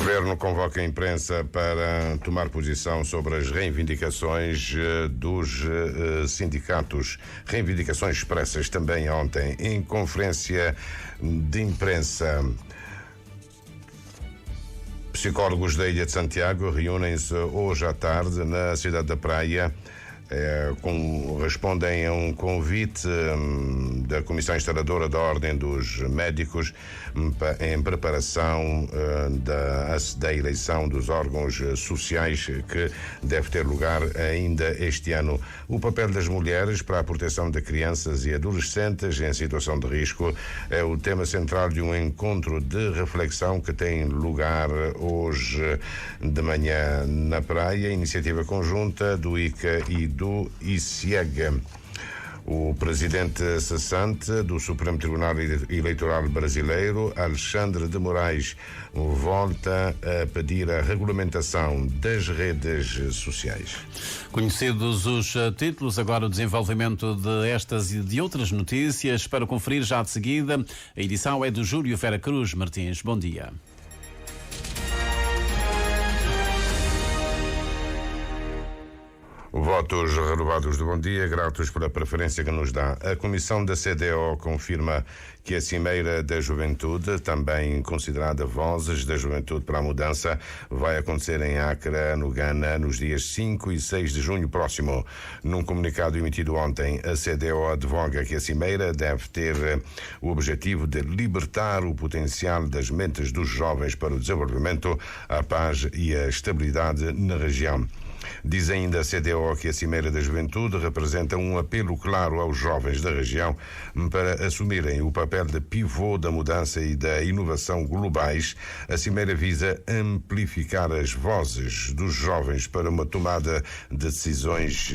Governo convoca a imprensa para tomar posição sobre as reivindicações dos sindicatos. Reivindicações expressas também ontem em conferência de imprensa. Psicólogos da Ilha de Santiago reúnem-se hoje à tarde na cidade da Praia. Respondem a um convite da Comissão Instaladora da Ordem dos Médicos em preparação da eleição dos órgãos sociais que deve ter lugar ainda este ano. O papel das mulheres para a proteção de crianças e adolescentes em situação de risco é o tema central de um encontro de reflexão que tem lugar hoje de manhã na Praia, iniciativa conjunta do ICA e do ICIEG. O presidente cessante do Supremo Tribunal Eleitoral Brasileiro, Alexandre de Moraes, volta a pedir a regulamentação das redes sociais. Conhecidos os títulos, agora o desenvolvimento de estas e de outras notícias para conferir já de seguida. A edição é do Júlio Vera Cruz Martins. Bom dia. Votos renovados do bom dia, gratos pela preferência que nos dá. A Comissão da CDO confirma que a Cimeira da Juventude, também considerada Vozes da Juventude para a Mudança, vai acontecer em Accra, no Ghana, nos dias 5 e 6 de junho próximo. Num comunicado emitido ontem, a CDO advoga que a Cimeira deve ter o objetivo de libertar o potencial das mentes dos jovens para o desenvolvimento, a paz e a estabilidade na região. Diz ainda a CDO que a Cimeira da Juventude representa um apelo claro aos jovens da região para assumirem o papel de pivô da mudança e da inovação globais. A Cimeira visa amplificar as vozes dos jovens para uma tomada de decisões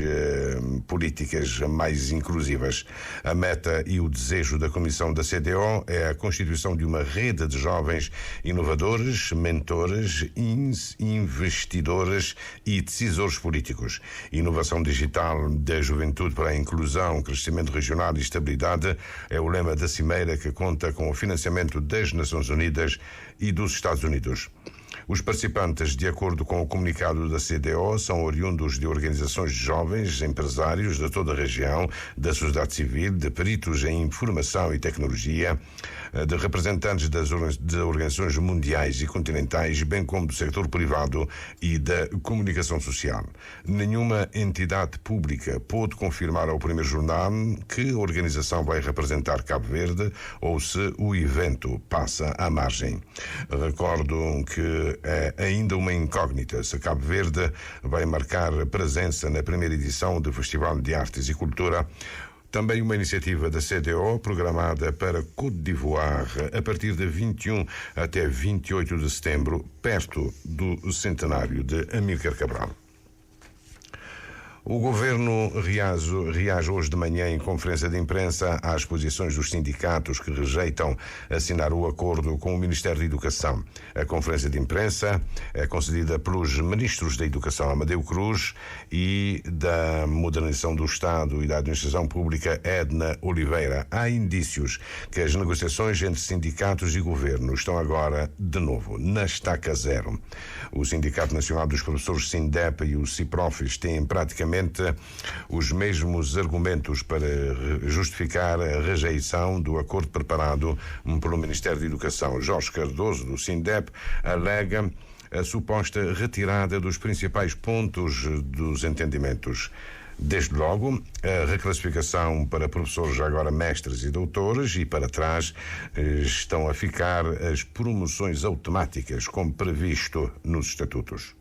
políticas mais inclusivas. A meta e o desejo da Comissão da CDO é a constituição de uma rede de jovens inovadores, mentores, investidores e decisores políticos. Inovação digital da juventude para a inclusão, crescimento regional e estabilidade é o lema da Cimeira, que conta com o financiamento das Nações Unidas e dos Estados Unidos. Os participantes, de acordo com o comunicado da CDO, são oriundos de organizações de jovens, empresários de toda a região, da sociedade civil, de peritos em informação e tecnologia, de representantes de organizações mundiais e continentais, bem como do setor privado e da comunicação social. Nenhuma entidade pública pôde confirmar ao primeiro jornal que a organização vai representar Cabo Verde ou se o evento passa à margem. Recordo que é ainda uma incógnita se Cabo Verde vai marcar presença na primeira edição do Festival de Artes e Cultura, também uma iniciativa da CDO programada para Côte d'Ivoire a partir de 21 até 28 de setembro, perto do centenário de Amílcar Cabral. O Governo reage hoje de manhã em conferência de imprensa às posições dos sindicatos que rejeitam assinar o acordo com o Ministério da Educação. A conferência de imprensa é concedida pelos ministros da Educação, Amadeu Cruz, e da Modernização do Estado e da Administração Pública, Edna Oliveira. Há indícios que as negociações entre sindicatos e Governo estão agora, de novo, na estaca zero. O Sindicato Nacional dos Professores, SINDEP, e o CIPROFES têm praticamente os mesmos argumentos para justificar a rejeição do acordo preparado pelo Ministério da Educação. Jorge Cardoso, do SINDEP, alega a suposta retirada dos principais pontos dos entendimentos. Desde logo, a reclassificação para professores, agora mestres e doutores, e para trás estão a ficar as promoções automáticas, como previsto nos estatutos.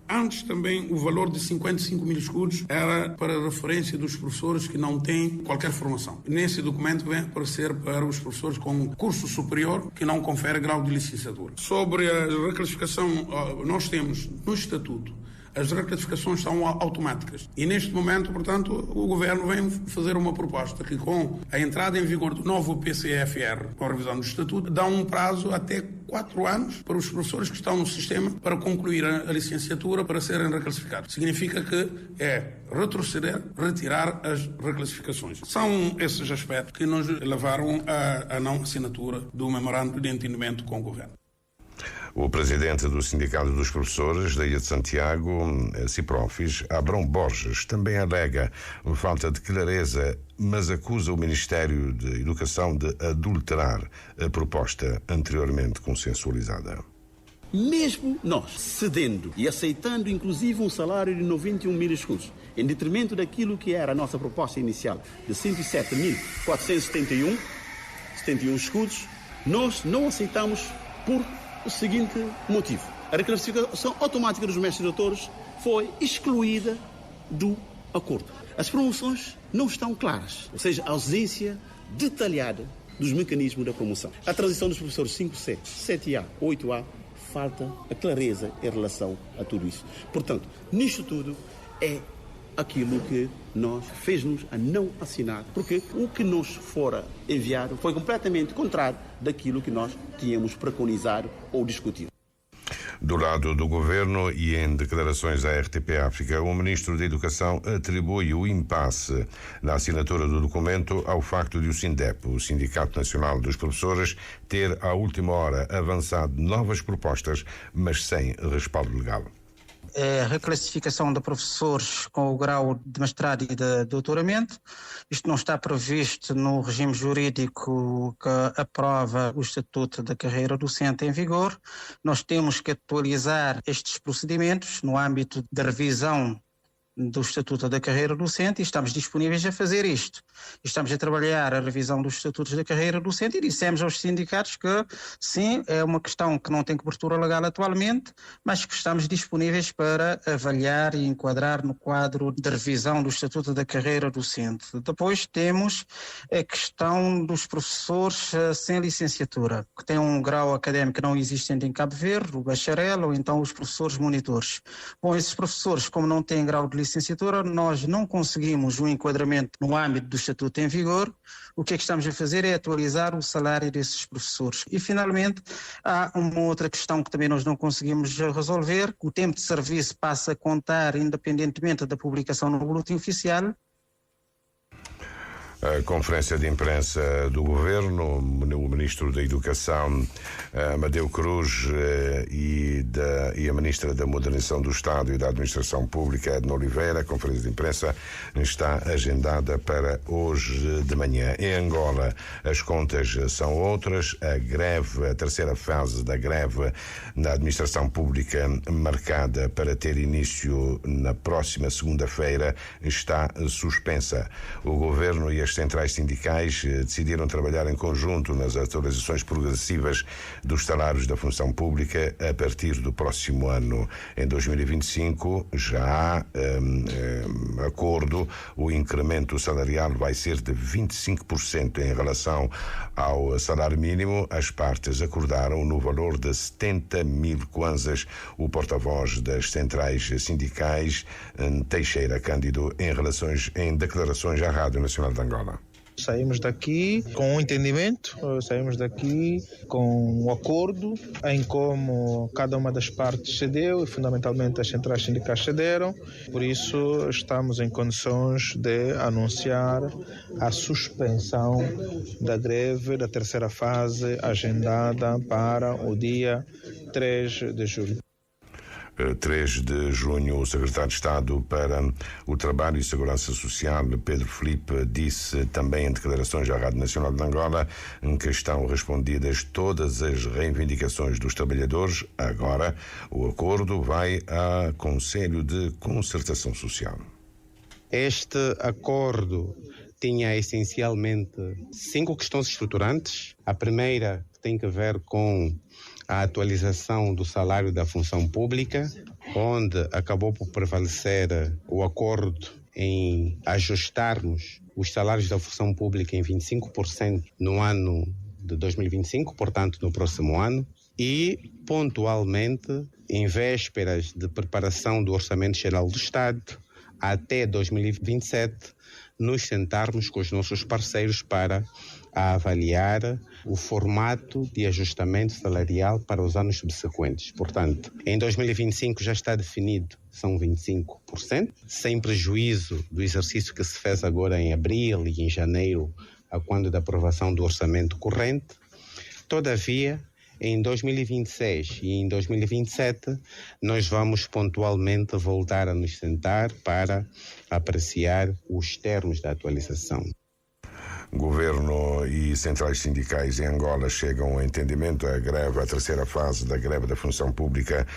Antes também o valor de 55 mil escudos era para referência dos professores que não têm qualquer formação. Nesse documento vem aparecer para os professores com curso superior que não confere grau de licenciatura. Sobre a reclassificação, nós temos no estatuto as reclassificações são automáticas. E neste momento, portanto, o Governo vem fazer uma proposta que, com a entrada em vigor do novo PCFR, com a revisão do Estatuto, dá um prazo até 4 anos para os professores que estão no sistema para concluir a licenciatura para serem reclassificados. Significa que é retroceder, retirar as reclassificações. São esses aspectos que nos levaram à não assinatura do memorando de entendimento com o Governo. O presidente do Sindicato dos Professores da Ilha de Santiago, Ciprofis, Abrão Borges, também alega falta de clareza, mas acusa o Ministério de Educação de adulterar a proposta anteriormente consensualizada. Mesmo nós cedendo e aceitando inclusive um salário de 91 mil escudos, em detrimento daquilo que era a nossa proposta inicial de 107.471 escudos, nós não aceitamos por o seguinte motivo. A reclassificação automática dos mestres doutores foi excluída do acordo. As promoções não estão claras, ou seja, a ausência detalhada dos mecanismos da promoção. A transição dos professores 5C, 7A, 8A, falta a clareza em relação a tudo isso. Portanto, nisto tudo é aquilo que fez-nos a não assinar, porque o que nos fora enviado foi completamente contrário daquilo que nós tínhamos preconizado ou discutido. Do lado do governo e em declarações à RTP África, o ministro da Educação atribui o impasse na assinatura do documento ao facto de o SINDEP, o Sindicato Nacional dos Professores, ter à última hora avançado novas propostas, mas sem respaldo legal. A reclassificação de professores com o grau de mestrado e de doutoramento. Isto não está previsto no regime jurídico que aprova o Estatuto da Carreira Docente em vigor. Nós temos que atualizar estes procedimentos no âmbito da revisão do Estatuto da Carreira Docente e estamos disponíveis a fazer isto. Estamos a trabalhar a revisão dos Estatutos da Carreira Docente e dissemos aos sindicatos que sim, é uma questão que não tem cobertura legal atualmente, mas que estamos disponíveis para avaliar e enquadrar no quadro de revisão do Estatuto da Carreira Docente. Depois temos a questão dos professores sem licenciatura, que têm um grau académico que não existente em Cabo Verde, o bacharel ou então os professores monitores. Bom, esses professores, como não têm grau de licenciatura, nós não conseguimos um enquadramento no âmbito do Estatuto em vigor. O que é que estamos a fazer é atualizar o salário desses professores. E, finalmente, há uma outra questão que também nós não conseguimos resolver. O tempo de serviço passa a contar independentemente da publicação no boletim oficial. A conferência de imprensa do governo, o ministro da Educação, Amadeu Cruz, e a ministra da Modernização do Estado e da Administração Pública, Edna Oliveira. A conferência de imprensa está agendada para hoje de manhã. Em Angola, as contas são outras. A terceira fase da greve na Administração Pública, marcada para ter início na próxima segunda-feira, está suspensa. O governo e as centrais sindicais decidiram trabalhar em conjunto nas atualizações progressivas dos salários da função pública a partir do próximo ano. Em 2025 já há acordo, o incremento salarial vai ser de 25% em relação ao salário mínimo. As partes acordaram no valor de 70 mil kwanzas. O porta-voz das centrais sindicais, Teixeira Cândido, em declarações à Rádio Nacional de Angola. Saímos daqui com um entendimento, saímos daqui com um acordo em como cada uma das partes cedeu e fundamentalmente as centrais sindicais cederam. Por isso estamos em condições de anunciar a suspensão da greve da terceira fase agendada para o dia 3 de julho. 3 de junho, o secretário de Estado para o Trabalho e Segurança Social, Pedro Filipe, disse também em declarações à Rádio Nacional de Angola que estão respondidas todas as reivindicações dos trabalhadores. Agora, o acordo vai ao Conselho de Concertação Social. Este acordo tinha essencialmente 5 questões estruturantes. A primeira tem a ver com a atualização do salário da função pública, onde acabou por prevalecer o acordo em ajustarmos os salários da função pública em 25% no ano de 2025, portanto no próximo ano, e pontualmente, em vésperas de preparação do Orçamento Geral do Estado, até 2027, nos sentarmos com os nossos parceiros para avaliar o formato de ajustamento salarial para os anos subsequentes. Portanto, em 2025 já está definido, são 25%, sem prejuízo do exercício que se fez agora em abril e em janeiro, a quando da aprovação do orçamento corrente. Todavia, Em 2026 e em 2027, nós vamos pontualmente voltar a nos sentar para apreciar os termos da atualização. Governo e centrais sindicais em Angola chegam a entendimento. A terceira fase da greve da função pública,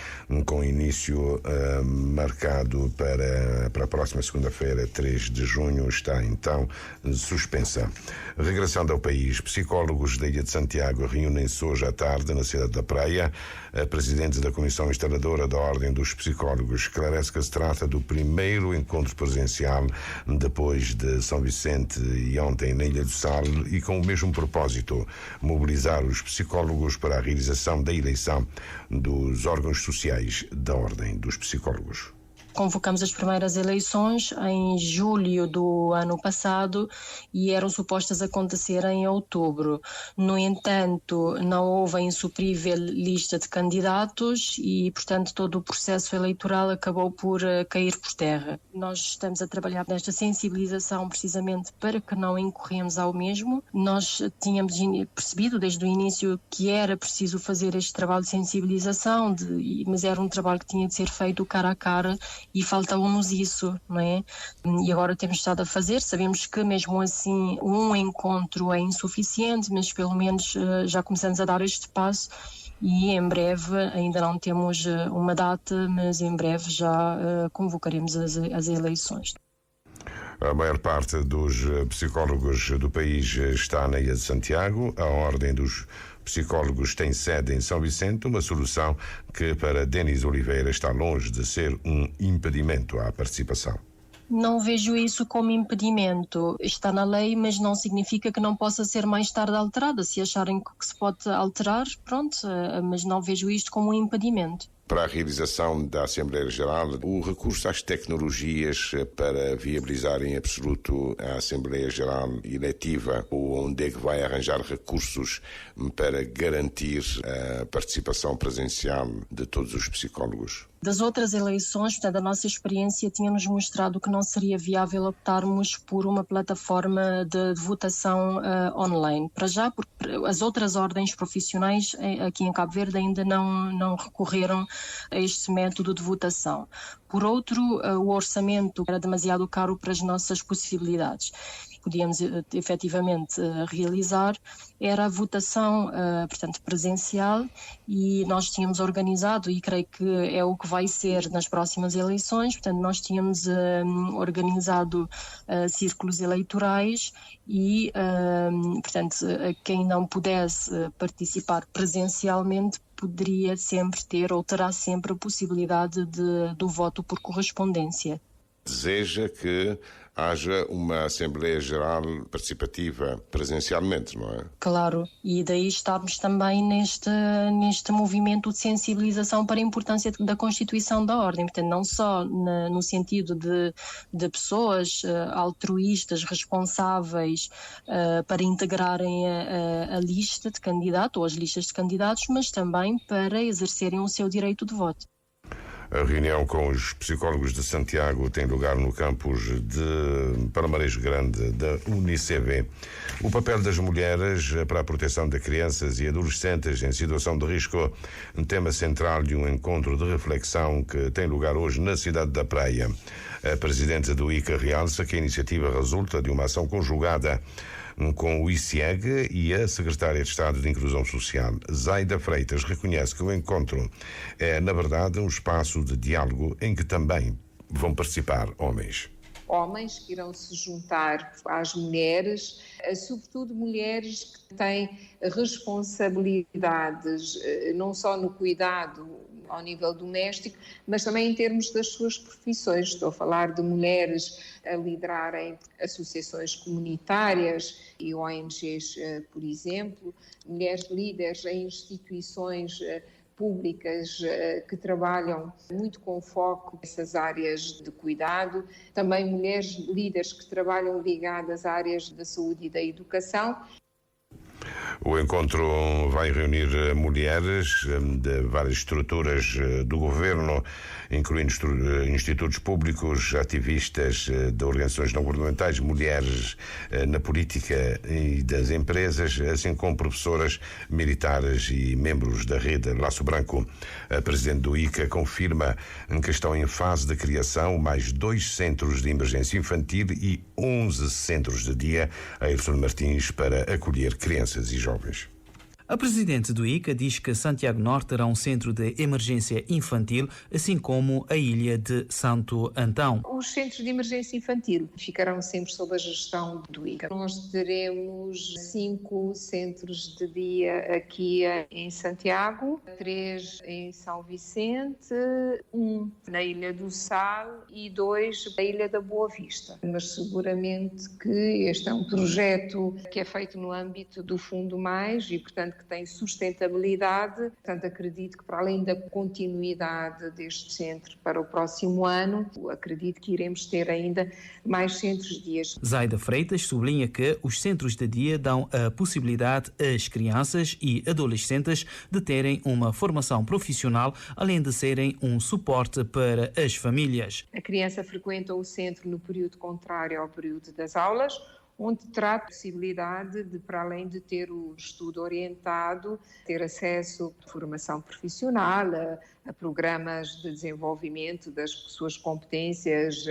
com início marcado para a próxima segunda-feira, 3 de junho, está então suspensa. Regressando ao país, psicólogos da Ilha de Santiago reúnem-se hoje à tarde na cidade da Praia. A presidente da Comissão Instaladora da Ordem dos Psicólogos esclarece que se trata do primeiro encontro presencial depois de São Vicente e ontem na Ilha do Sal, e com o mesmo propósito, mobilizar os psicólogos para a realização da eleição dos órgãos sociais da Ordem dos Psicólogos. Convocamos as primeiras eleições em julho do ano passado e eram supostas acontecer em outubro. No entanto, não houve a insuprível lista de candidatos e, portanto, todo o processo eleitoral acabou por cair por terra. Nós estamos a trabalhar nesta sensibilização precisamente para que não incorremos ao mesmo. Nós tínhamos percebido desde o início que era preciso fazer este trabalho de sensibilização, mas era um trabalho que tinha de ser feito cara a cara, e faltava-nos isso, não é? E agora temos estado a fazer. Sabemos que mesmo assim um encontro é insuficiente, mas pelo menos já começamos a dar este passo e em breve, ainda não temos uma data, mas em breve já convocaremos as eleições. A maior parte dos psicólogos do país está na Ilha de Santiago. A Ordem dos Psicólogos tem sede em São Vicente, uma solução que para Denis Oliveira está longe de ser um impedimento à participação. Não vejo isso como impedimento. Está na lei, mas não significa que não possa ser mais tarde alterada. Se acharem que se pode alterar, pronto, mas não vejo isto como um impedimento. Para a realização da Assembleia Geral, o recurso às tecnologias para viabilizar em absoluto a Assembleia Geral eletiva, onde é que vai arranjar recursos para garantir a participação presencial de todos os psicólogos? Das outras eleições, portanto, a nossa experiência tinha-nos mostrado que não seria viável optarmos por uma plataforma de votação online. Para já, porque as outras ordens profissionais aqui em Cabo Verde ainda não recorreram a este método de votação. Por outro, o orçamento era demasiado caro para as nossas possibilidades. Podíamos efetivamente realizar era a votação, portanto, presencial, e nós tínhamos organizado, e creio que é o que vai ser nas próximas eleições, portanto, nós tínhamos organizado círculos eleitorais e, portanto, quem não pudesse participar presencialmente poderia sempre ter ou terá sempre a possibilidade do voto por correspondência. Deseja que haja uma Assembleia Geral participativa presencialmente, não é? Claro, e daí estamos também neste movimento de sensibilização para a importância da Constituição da Ordem, portanto, não só no sentido de pessoas altruístas, responsáveis para integrarem a lista de candidatos ou as listas de candidatos, mas também para exercerem o seu direito de voto. A reunião com os psicólogos de Santiago tem lugar no campus de Palmarejo Grande da UNICEB. O papel das mulheres para a proteção de crianças e adolescentes em situação de risco, um tema central de um encontro de reflexão que tem lugar hoje na cidade da Praia. A presidente do ICA realça que a iniciativa resulta de uma ação conjugada com o ICIEG e a secretária de Estado de Inclusão Social. Zaida Freitas reconhece que o encontro é, na verdade, um espaço de diálogo em que também vão participar homens. Homens que irão se juntar às mulheres, sobretudo mulheres que têm responsabilidades não só no cuidado ao nível doméstico, mas também em termos das suas profissões. Estou a falar de mulheres a liderarem associações comunitárias e ONGs, por exemplo, mulheres líderes em instituições públicas que trabalham muito com foco nessas áreas de cuidado, também mulheres líderes que trabalham ligadas a áreas da saúde e da educação. O encontro vai reunir mulheres de várias estruturas do governo, incluindo institutos públicos, ativistas de organizações não governamentais, mulheres na política e das empresas, assim como professoras, militares e membros da rede Laço Branco. A presidente do ICA confirma que estão em fase de criação mais 2 centros de emergência infantil e 11 centros de dia, Ayrton Martins, para acolher crianças e jovens. A presidente do ICA diz que Santiago Norte terá um centro de emergência infantil, assim como a ilha de Santo Antão. Os centros de emergência infantil ficarão sempre sob a gestão do ICA. Nós teremos 5 centros de dia aqui em Santiago, 3 em São Vicente, 1 na Ilha do Sal e 2 na Ilha da Boa Vista. Mas seguramente que este é um projeto que é feito no âmbito do Fundo Mais e, portanto, que tem sustentabilidade. Portanto, acredito que, para além da continuidade deste centro para o próximo ano, acredito que iremos ter ainda mais centros de dias. Zaida Freitas sublinha que os centros de dia dão a possibilidade às crianças e adolescentes de terem uma formação profissional, além de serem um suporte para as famílias. A criança frequenta o centro no período contrário ao período das aulas, onde terá a possibilidade de, para além de ter o estudo orientado, ter acesso à formação profissional, a programas de desenvolvimento das suas competências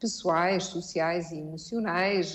pessoais, sociais e emocionais,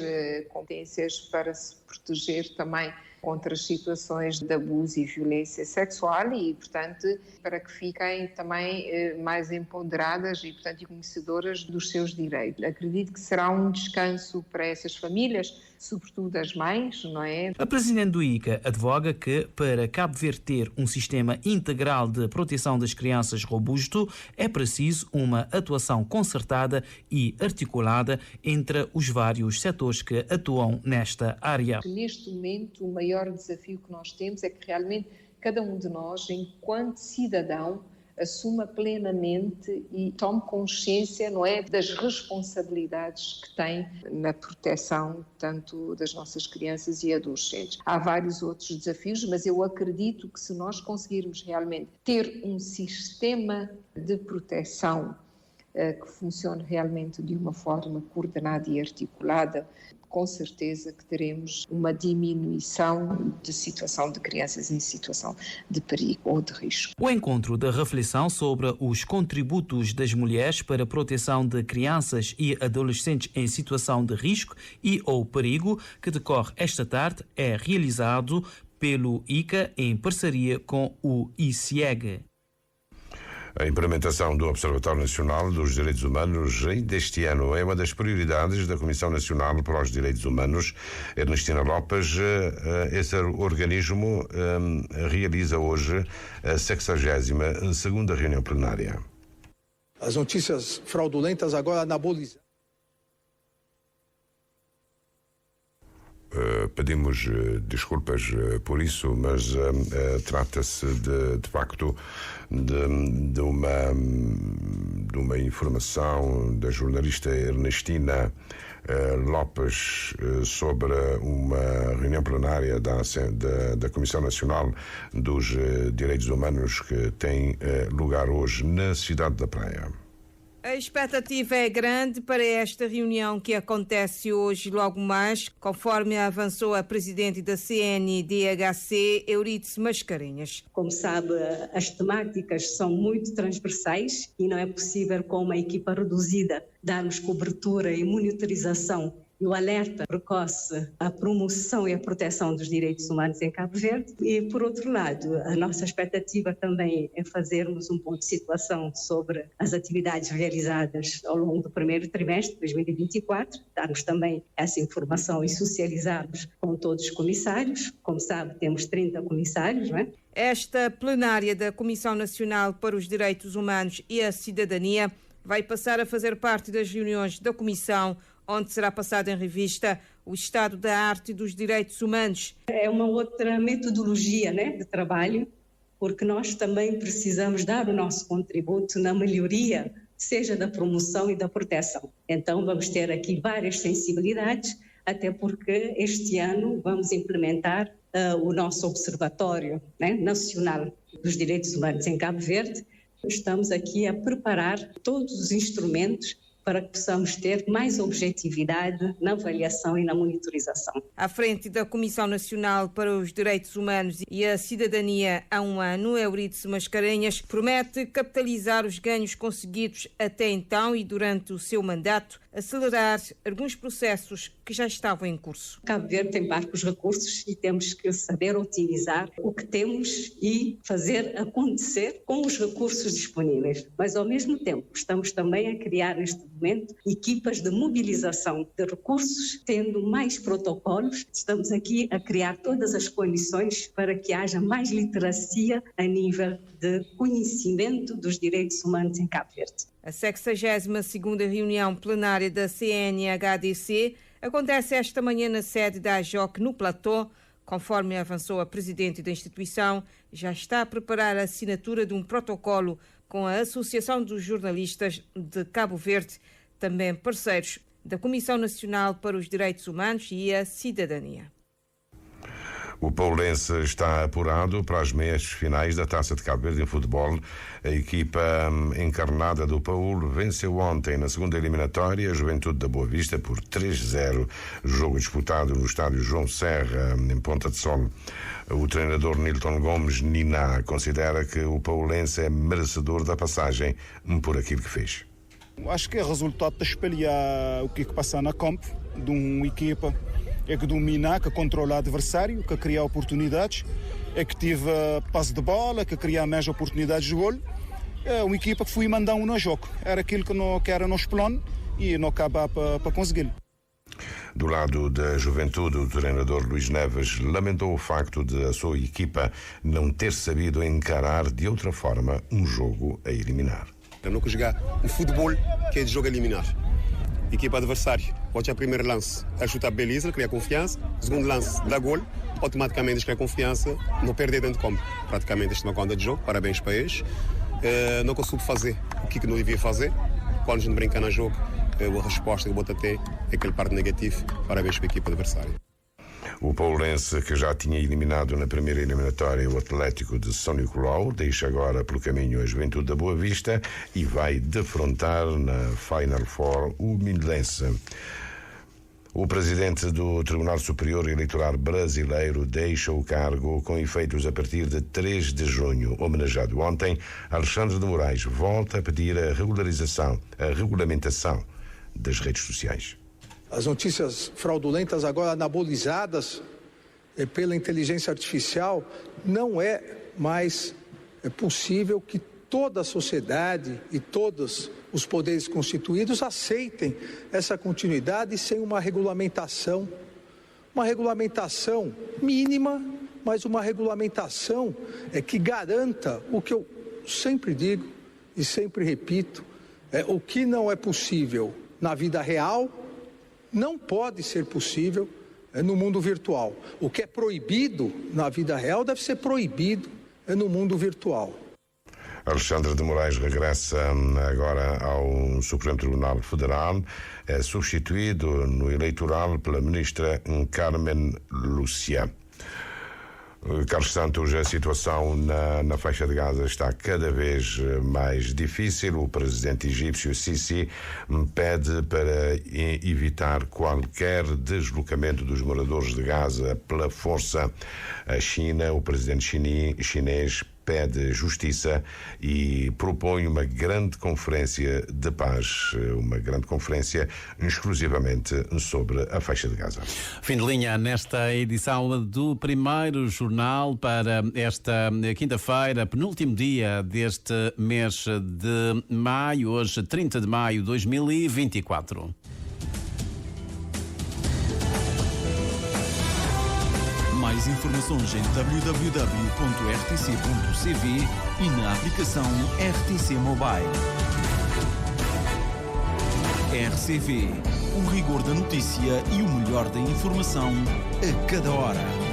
competências para se proteger também contra as situações de abuso e violência sexual e, portanto, para que fiquem também mais empoderadas e, portanto, conhecedoras dos seus direitos. Acredito que será um descanso para essas famílias, sobretudo as mães, não é? A presidente do ICA advoga que, para Cabo Verde ter um sistema integral de proteção das crianças robusto, é preciso uma atuação concertada e articulada entre os vários setores que atuam nesta área. Neste momento, o maior desafio que nós temos é que realmente cada um de nós, enquanto cidadão, assuma plenamente e tome consciência, não é, das responsabilidades que tem na proteção tanto das nossas crianças e adolescentes. Há vários outros desafios, mas eu acredito que se nós conseguirmos realmente ter um sistema de proteção que funcione realmente de uma forma coordenada e articulada, com certeza que teremos uma diminuição de situação de crianças em situação de perigo ou de risco. O encontro de reflexão sobre os contributos das mulheres para a proteção de crianças e adolescentes em situação de risco e ou perigo, que decorre esta tarde, é realizado pelo ICA em parceria com o ICIEG. A implementação do Observatório Nacional dos Direitos Humanos ainda este ano é uma das prioridades da Comissão Nacional para os Direitos Humanos. Ernestina Lopes, esse organismo realiza hoje a 62ª reunião plenária. As notícias fraudulentas agora anabolizam. Pedimos desculpas por isso, mas trata-se de facto de uma informação da jornalista Ernestina Lopes sobre uma reunião plenária da Comissão Nacional dos Direitos Humanos que tem lugar hoje na cidade da Praia. A expectativa é grande para esta reunião que acontece hoje logo mais, conforme avançou a presidente da CNDHC, Euridice Mascarenhas. Como sabe, as temáticas são muito transversais e não é possível, com uma equipa reduzida, darmos cobertura e monitorização e o alerta precoce à promoção e à proteção dos direitos humanos em Cabo Verde. E, por outro lado, a nossa expectativa também é fazermos um ponto de situação sobre as atividades realizadas ao longo do primeiro trimestre de 2024, darmos também essa informação e socializarmos com todos os comissários. Como sabe, temos 30 comissários, não é? Esta plenária da Comissão Nacional para os Direitos Humanos e a Cidadania vai passar a fazer parte das reuniões da Comissão, onde será passado em revista o estado da arte e dos direitos humanos. É uma outra metodologia, de trabalho, porque nós também precisamos dar o nosso contributo na melhoria, seja da promoção e da proteção. Então vamos ter aqui várias sensibilidades, até porque este ano vamos implementar o nosso Observatório, né, Nacional dos Direitos Humanos em Cabo Verde, estamos aqui a preparar todos os instrumentos para que possamos ter mais objetividade na avaliação e na monitorização. À frente da Comissão Nacional para os Direitos Humanos e a Cidadania há um ano, Eurídice Mascarenhas promete capitalizar os ganhos conseguidos até então e durante o seu mandato, acelerar alguns processos que já estavam em curso. Cabo Verde tem parcos recursos e temos que saber otimizar o que temos e fazer acontecer com os recursos disponíveis. Mas, ao mesmo tempo, estamos também a criar neste momento equipas de mobilização de recursos, tendo mais protocolos. Estamos aqui a criar todas as condições para que haja mais literacia a nível de conhecimento dos direitos humanos em Cabo Verde. A 62ª reunião plenária da CNHDC acontece esta manhã na sede da AJOC no Platô. Conforme avançou a presidente da instituição, já está a preparar a assinatura de um protocolo com a Associação dos Jornalistas de Cabo Verde, também parceiros da Comissão Nacional para os Direitos Humanos e a Cidadania. O Poulense está apurado para as meias finais da Taça de Cabo Verde em futebol. A equipa encarnada do Paulo venceu ontem na segunda eliminatória a Juventude da Boa Vista por 3-0. Jogo disputado no estádio João Serra, em Ponta de Sol. O treinador Nilton Gomes Nina considera que o Poulense é merecedor da passagem por aquilo que fez. Acho que é resultado de espelhar o que passa na campo, de uma equipa que domina, que controla o adversário, que cria oportunidades, que teve passe de bola, que cria mais oportunidades de gol. É uma equipa que foi mandar no jogo. Era aquilo que era nosso plano e não acaba para conseguir. Do lado da Juventude, o treinador Luís Neves lamentou o facto de a sua equipa não ter sabido encarar de outra forma um jogo a eliminar. Eu não jogar o futebol que é de jogo a eliminar. Equipa adversária, pode ser o primeiro lance, a chutar beleza, criar confiança, segundo lance, dá gol, automaticamente cria confiança, não perder dentro de campo. Praticamente esta é uma conta de jogo, parabéns para eles. Não consigo fazer o que não devia fazer, quando a gente brinca no jogo, a resposta que bota até é aquele parte negativo, parabéns para a equipa adversária. O Poulense, que já tinha eliminado na primeira eliminatória o Atlético de São Nicolau, deixa agora pelo caminho a Juventude da Boa Vista e vai defrontar na Final Four o Minlense. O presidente do Tribunal Superior Eleitoral Brasileiro deixa o cargo com efeitos a partir de 3 de junho. Homenageado ontem, Alexandre de Moraes volta a pedir a regulamentação das redes sociais. As notícias fraudulentas agora anabolizadas pela inteligência artificial, não é mais possível que toda a sociedade e todos os poderes constituídos aceitem essa continuidade sem uma regulamentação mínima, mas uma regulamentação que garanta o que eu sempre digo e sempre repito, o que não é possível na vida real, não pode ser possível no mundo virtual. O que é proibido na vida real deve ser proibido no mundo virtual. Alexandre de Moraes regressa agora ao Supremo Tribunal Federal, é substituído no eleitoral pela ministra Carmen Lúcia. Carlos Santos, a situação na faixa de Gaza está cada vez mais difícil. O presidente egípcio Sisi pede para evitar qualquer deslocamento dos moradores de Gaza pela força. A China, o presidente chinês, pede justiça e propõe uma grande conferência de paz, uma grande conferência exclusivamente sobre a faixa de Gaza. Fim de linha nesta edição do primeiro jornal para esta quinta-feira, penúltimo dia deste mês de maio, hoje 30 de maio de 2024. Mais informações em www.rtc.cv e na aplicação RTC Mobile. RCV, o rigor da notícia e o melhor da informação a cada hora.